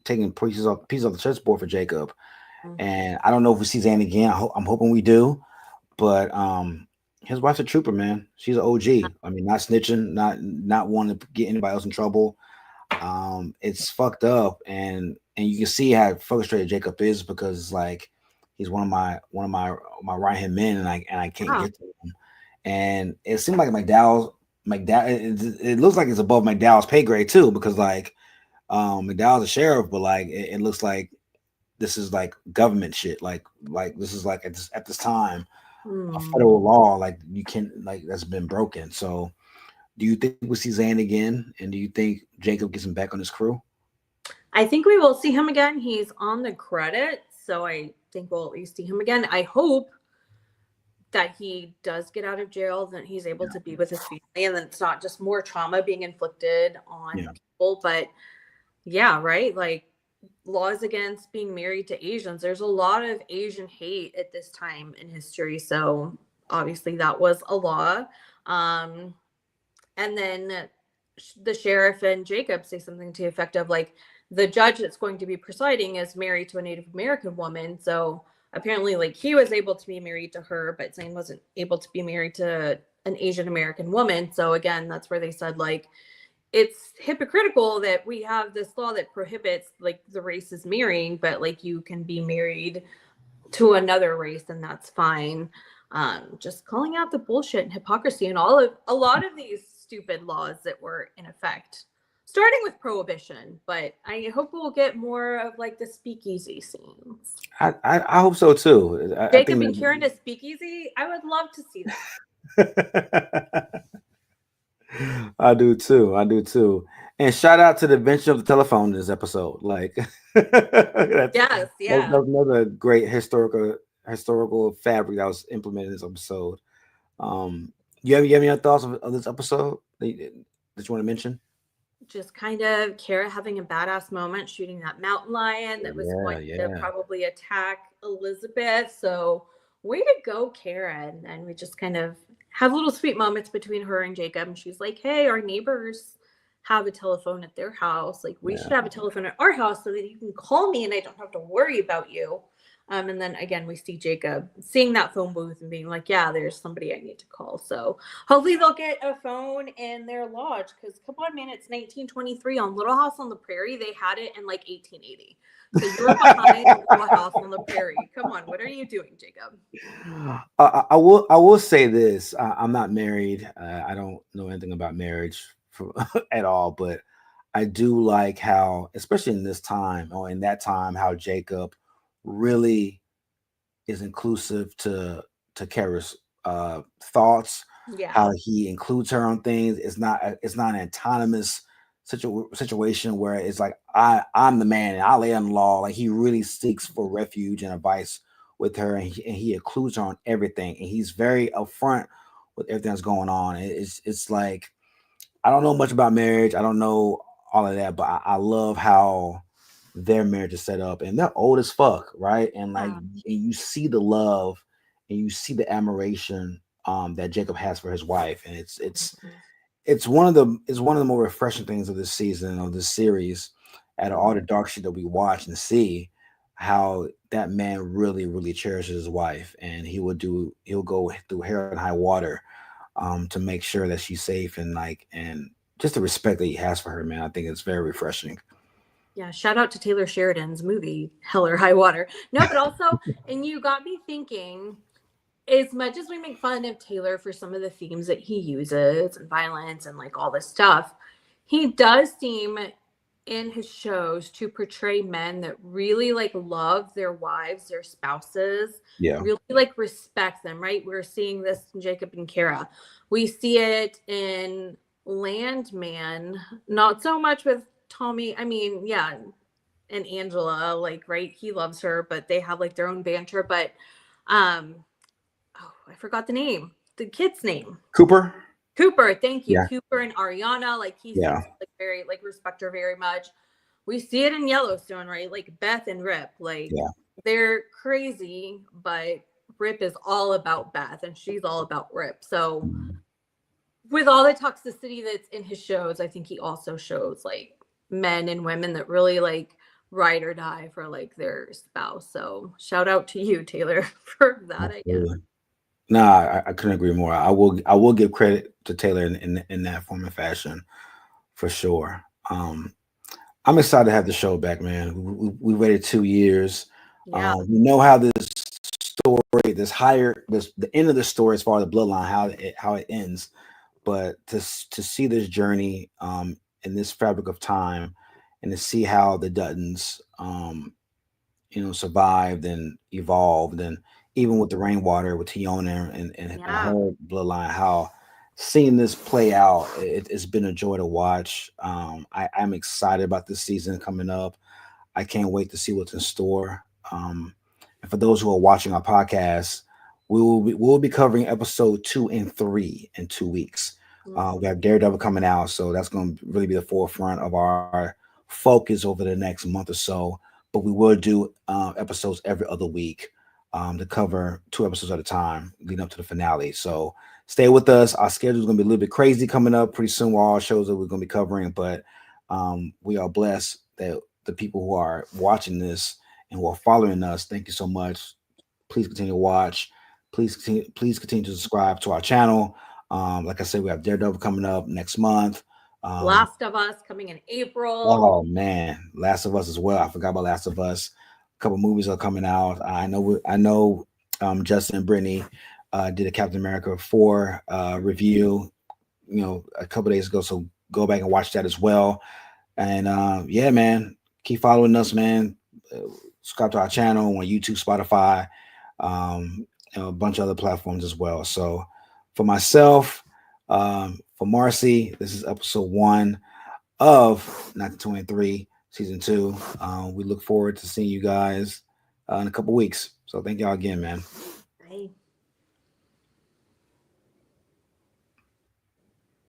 taking pieces off the chessboard for Jacob. Mhm. And I don't know if we see Zane again. I'm hoping we do, but his wife's a trooper, man. She's an OG. I mean, not snitching, not wanting to get anybody else in trouble. It's fucked up, and you can see how frustrated Jacob is because it's like he's one of my right hand men, and I can't Yeah. get to him. And it seemed like McDowell. It looks like it's above McDowell's pay grade too, because like McDowell's a sheriff, but like it looks like this is like government shit. Like this is like at this time a Hmm. federal law like you can like that's been broken. So do you think we see Zane again? And do you think Jacob gets him back on his crew? I think we will see him again. He's on the credits, so I think we'll at least see him again. I hope that he does get out of jail, that he's able to be with his family, and then it's not just more trauma being inflicted on Yeah. people. But yeah, right? Like laws against being married to Asians. There's a lot of Asian hate at this time in history. So obviously that was a law. Um, and then the sheriff and Jacob say something to the effect of like the judge that's going to be presiding is married to a Native American woman. So apparently like he was able to be married to her, but Zane wasn't able to be married to an Asian American woman. So again, that's where they said like it's hypocritical that we have this law that prohibits like the races marrying, but like you can be married to another race and that's fine. Just calling out the bullshit and hypocrisy and all of a lot of these stupid laws that were in effect, starting with prohibition. But I hope we'll get more of like the speakeasy scenes. I hope so too. I Jacob think and Kieran to speakeasy. I would love to see that. I do too. I do too. And shout out to the invention of the telephone in this episode. Like Yes, that's yeah. another great historical fabric that was implemented in this episode. You have any other thoughts of this episode that you want to mention? Just kind of Kara having a badass moment shooting that mountain lion that was going Yeah, to yeah, probably attack Elizabeth. So way to go, Kara. And we just kind of have little sweet moments between her and Jacob. And she's like, hey, our neighbors have a telephone at their house. Like we should yeah. have a telephone at our house so that you can call me and I don't have to worry about you. And then again, we see Jacob seeing that phone booth and being like, yeah, there's somebody I need to call. So hopefully they'll get a phone in their lodge because come on, man, it's 1923 on Little House on the Prairie. They had it in like 1880. So you're behind Little House on the Prairie. Come on, what are you doing, Jacob? I will say this. I'm not married. I don't know anything about marriage at all, but I do like how, especially in this time or in that time, how Jacob really is inclusive to Kara's thoughts, how Yeah. he includes her on things. It's not an autonomous situation where it's like I'm the man and I lay on the law. Like he really seeks for refuge and advice with her, and he includes her on everything, and he's very upfront with everything that's going on. It's like I don't know much about marriage. I don't know all of that, but I love how their marriage is set up, and they're old as fuck, right? And like, Yeah. and you see the love, and you see the admiration that Jacob has for his wife, and it's one of the more refreshing things of this season of this series. Out of all the dark shit that we watch and see, how that man really, really cherishes his wife, and he'll go through hell and high water to make sure that she's safe and like and just the respect that he has for her, man. I think it's very refreshing. Yeah, shout out to Taylor Sheridan's movie Hell or High Water. No, but also, and you got me thinking as much as we make fun of Taylor for some of the themes that he uses and violence and like all this stuff, he does seem in his shows to portray men that really like love their wives, their spouses, Yeah. really like respect them, right? We're seeing this in Jacob and Kara. We see it in Landman, not so much with Tommy. I mean, yeah, and Angela, like, right, he loves her, but they have like their own banter. But oh, I forgot the name, the kid's name. Cooper. Cooper, thank you. Yeah. Cooper and Ariana, like he Yeah. seems like very like respect her very much. We see it in Yellowstone, right? Like Beth and Rip, like Yeah. they're crazy, but Rip is all about Beth and she's all about Rip. So with all the toxicity that's in his shows, I think he also shows like men and women that really like ride or die for like their spouse. So shout out to you, Taylor, for that, I guess. Absolutely. Nah, I couldn't agree more. I will give credit to Taylor in that form and fashion for sure. I'm excited to have the show back, man. We waited 2 years. Yeah. We know how this story, the end of the story as far as the bloodline, how it ends, but to see this journey in this fabric of time, and to see how the Duttons survived and evolved, and even with the rainwater with Tiona and Yeah. her bloodline, how seeing this play out, it's been a joy to watch. I'm excited about this season coming up. I can't wait to see what's in store. And for those who are watching our podcast, we'll be covering episode 2 and 3 in 2 weeks. Mhm. We have Daredevil coming out, so that's going to really be the forefront of our focus over the next month or so. But we will do episodes every other week to cover 2 episodes at a time, leading up to the finale. So stay with us. Our schedule is going to be a little bit crazy coming up pretty soon with all shows that we're going to be covering, but we are blessed that the people who are watching this and who are following us, thank you so much. Please continue to watch. Please continue to subscribe to our channel. Like I said, we have Daredevil coming up next month. Last of Us coming in April. Oh man, Last of Us as well. I forgot about Last of Us. A couple movies are coming out. I know. Justin and Brittany did a Captain America 4 review, a couple days ago. So go back and watch that as well. And yeah, man, keep following us, man. Subscribe to our channel on YouTube, Spotify, a bunch of other platforms as well. So for myself, for Marcy, this is episode 1 of 1923 season 2. We look forward to seeing you guys in a couple weeks. So thank y'all again, man.